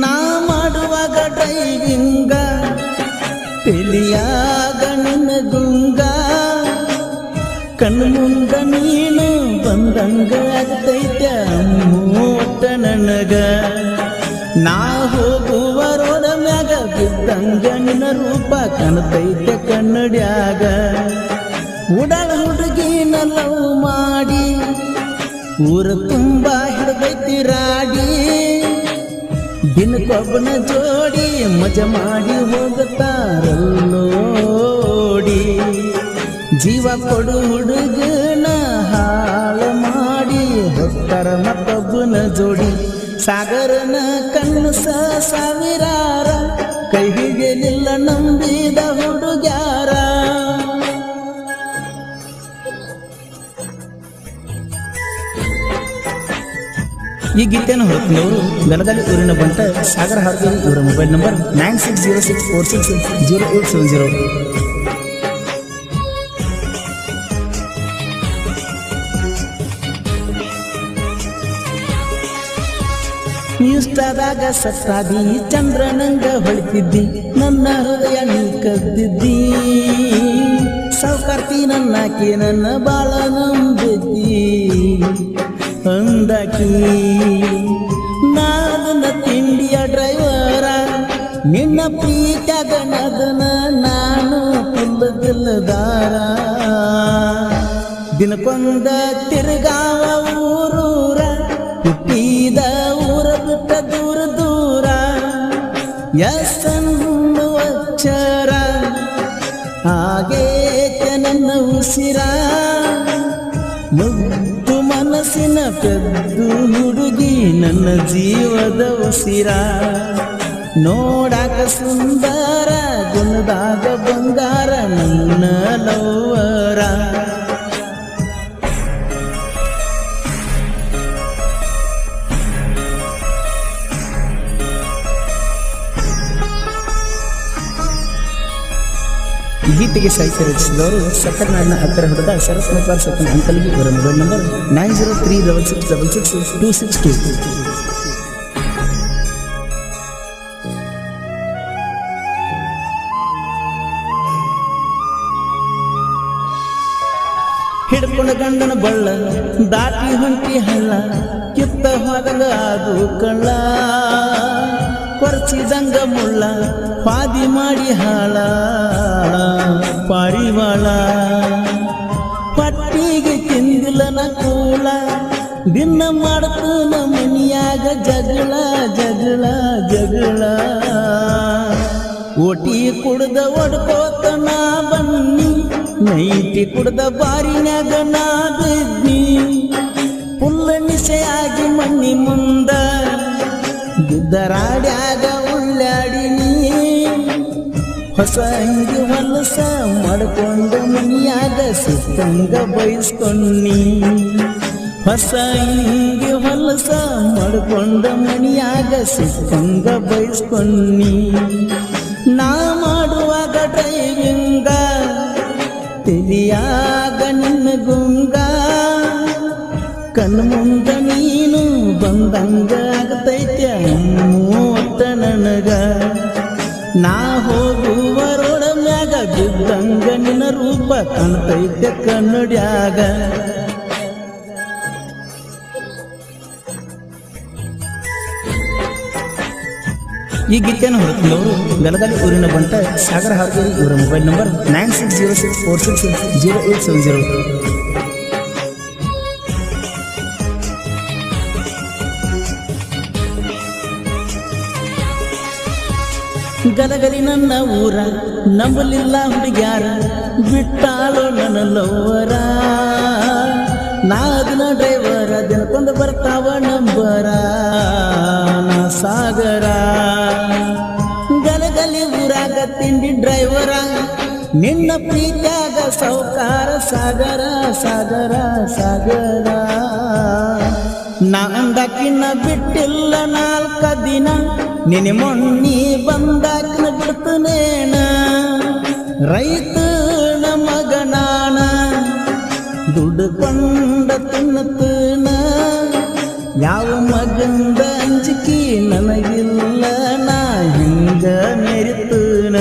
ನಾ ಮಾಡುವಾಗ ಡ್ರೈವಿಂಗ ತಿಳಿಯಾಗ ನಿನ್ನ ಗುಂಗ ಕಣ್ಣು ಮುಂದ ನೀನು ಬಂದಂಗ ಆಗ್ತೈತೆ ಅಮ್ಮೋಟ ನನಗ ನಾ ಹೋಗುವ ರೋಡ ಮ್ಯಾಗ ಬಿದ್ದಂಗ ನಿನ್ನ ರೂಪ ಕಾಣ್ತೈತೆ ಕನ್ನಡ್ಯಾಗ ಉಡಾಳ ಹುಡುಗಿನ ಲವ್ ಮಾಡಿ ಊರ ತುಂಬ ಹಿಡ್ದೈತಿ ರಾಡಿ ದಿನಕ್ಕೊಬ್ಬನ ಜೋಡಿ ಮಜ ಮಾಡಿ ಹೋಗುತ್ತಾರಲ್ಲೋಡಿ ಜೀವ ಕೊಡು ಹುಡುಗನ ಹಾಳು ಮಾಡಿ ಹೋಗ್ತಾರ ಮತ್ತೊಬ್ಬನ ಜೋಡಿ ಸಾಗರನ ಕಣ್ಣು ಸಾವಿರಾರ ಕೈ ಹಿಡಿಯಲಿಲ್ಲ ನಂಬಿದ ಹುಡುಗ್ಯಾರ. ಈ ಗೀತೆಯನ್ನು ಹೊರತುನವರು ಗಲಗಲಿ ಊರಿನ ಬಂಟ ಸಾಗರ ಹಾರ್ಗಲ್ ಇವರ ಮೊಬೈಲ್ ನಂಬರ್ 9606460870. ಇಷ್ಟದಾಗ ಸತ್ತಾದಿ ಚಂದ್ರನಂಗ ಹೊಳಿತಿದ್ದಿ ನನ್ನ ಹೃದಯ ನೀ ಕದ್ದಿದ್ದಿ ಸೌಕರ್ತಿ ನನ್ನಾಕಿ ನನ್ನ ಬಾಳ ನಂಬಿದ್ದಿ ಅಂದಾಕಿ ನಾದನ ತಿಂಡಿಯ ಡ್ರೈವರ ನಿನ್ನ ಪ್ರೀತ್ಯಾಗ ನದನ ನಾನು ತಿಲ್ಲದಾರ ದಿನಕ್ಕೊಂದ ತಿರುಗಾವ ಊರೂರ ಹುಟ್ಟಿದ ಊರ ಬಿಟ್ಟ ದೂರ ದೂರ ಎಸ್ಸನ್ನು ಅಕ್ಷರ ಹಾಗೇತೆ ನನ್ನ ಉಸಿರ ಮುದ್ದು ಮನಸ್ಸಿನ ಪೆದ್ದು ಹುಡುಗಿ ನನ್ನ ಜೀವದ ಉಸಿರ ನೋಡಾಕ ಸುಂದರ ಗುಣದಾಗ ಬಂಗಾರ ನನ್ನ ಲವ್ವರ. ಗೀತೆಗೆ ಸಾಹಿತ್ಯ ರಚಿಸಿದವರು ಸಕ್ಕರನಾಡಿನ ಅಕ್ಕರ ಹುಡುಗ ಸರಸ್ವತಿ ಸತ್ಯನ ಅಂಕಲ್ಗೆ ಇವರ ಮೊಬೈಲ್ ನಂಬರ್ 9036662662. ಹಿಡ್ಕೊಂಡ ಗಂಡನ ಬಳ್ಳ ದಾಟಿ ಹೊಂಟಿ ಹಳ್ಳ ಕಿತ್ತ ಹೋದಂಗ ಅದು ಕಳ್ಳ ಕೊರ್ಚಿದಂಗ ಮುಳ್ಳ ಪಾದಿ ಮಾಡಿ ಹಾಳ ಪಾರಿವಾಳ ಪಟ್ಟಿಗೆ ತಿಂದಿಲ್ಲನ ಕೂಳ ದಿನ ಮಾಡ್ತನ ಮನಿಯಾಗ ಜಗಳ ಜಗಳ ಜಗಳ ಓಟಿ ಕುಡ್ದ ಒಡ್ಕೋತ ನಾ ಬನ್ನಿ ನೈಟಿ ಕುಡ್ದ ಬಾರಿನ್ಯಾಗ ನಾ ಬಿದ್ನಿ ಪುಲ್ಲ ನಿಸೆಯಾಗಿ ಮಣ್ಣಿ ಮುಂದ ಬಿದ್ದರಾಡ್ಯಾಗ ಉಳ್ಳಾಡಿನಿ ಹೊಸ ಅಂಗಿ ಹೊಲಸ ಮಾಡ್ಕೊಂಡು ಮನಿಯಾಗ ಸಿಕ್ಕಂಗ ಬಯಸ್ಕೊಂಡಿ ಹೊಸ ಅಂಗಿ ಹೊಲಸ ಮಾಡ್ಕೊಂಡ ಮನಿಯಾಗ ಸಿಕ್ಕಂಗ ಬಯಸ್ಕೊಂಡಿ ನಾ ಮಾಡುವಾಗ ಡ್ರೈವಿಂಗ ತಿಳಿಯಾಗ ನಿನ್ನ ಗುಂಗ ಕಣ್ಣು ಮುಂದ ನೀನು ಬಂದಂಗ ಆಗತೈತೆ ಅಮ್ಮೋಟ ನನಗ ನಾ ಹೋಗುವ ರೋಡ ಮ್ಯಾಗ ಬಿದ್ದಂಗ ನಿನ್ನ ರೂಪ ಕಾಣ್ತೈತೆ ಕನ್ನಡ್ಯಾಗ. ಈ ಗೀತೆಯನ್ನು ಹೊರತುನವರು ಗಲಗಲಿ ಊರಿನ ಬಂಟ ಸಾಗರ ಹಾರ್ಗಲ್ ಇವರ ಮೊಬೈಲ್ ನಂಬರ್ 9606460870. ಗಲಗಲಿ ನನ್ನ ಊರ ನಂಬಲಿಲ್ಲ ಹುಡುಗ್ಯಾರ ಬಿಟ್ಟಾಳು ನನ್ನ ಲವ್ವರ ನಾದಿನ ಡ್ರೈವರ ದಿನಕ್ಕೊಂದು ಬರ್ತಾವ ನಂಬರ ನಾ ಸಾಗರ ಗಲಗಲಿ ಊರಾಗ ತಿಂಡಿ ಡ್ರೈವರ ನಿನ್ನ ಪ್ರೀತ್ಯಾಗ ಸೌಕಾರ ಸಾಗರ ಸಾಗರ ಸಾಗರ ನಾ ಅಂದಾಕಿನ್ನ ಬಿಟ್ಟಿಲ್ಲ 4 ದಿನ ನಿನ್ನ ಮೊನ್ನಿ ಬಂದಾಕಿನ ಬಿಡ್ತನೇನ ರೈತನ ಮಗನಾನ ದುಡ್ಡುಕೊಂಡ ತಿನ್ನತನ ಯಾವ ಮಗಂದ ಅಂಜಿಕೆ ನನಗಿಲ್ಲ ನಾ ಹಿಂಗ ಮೆರಿತನ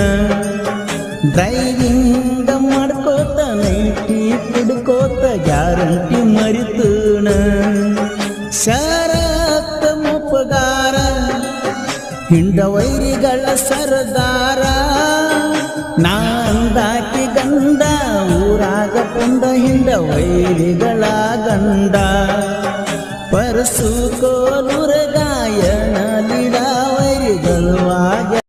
ಡ್ರೈವಿಂಗ ಮಾಡ್ಕೋತ ನೈಟಿ ಕುಡ್ಕೋತ ಗ್ಯಾರಂಟಿ ಮರಿತನ ಶರತ್ತ ಮುಪ್ಪಗಾರ ಹಿಂಡ ವೈರಿಗಳ ಸರದಾರ ನಾಂದಾಕಿ ಗಂಡ ಊರಾಗ ಪುಂಡ ಹಿಂಡ ವೈರಿಗಳ ಗಂಡ ಪರಸು ಕೋಲುರಗ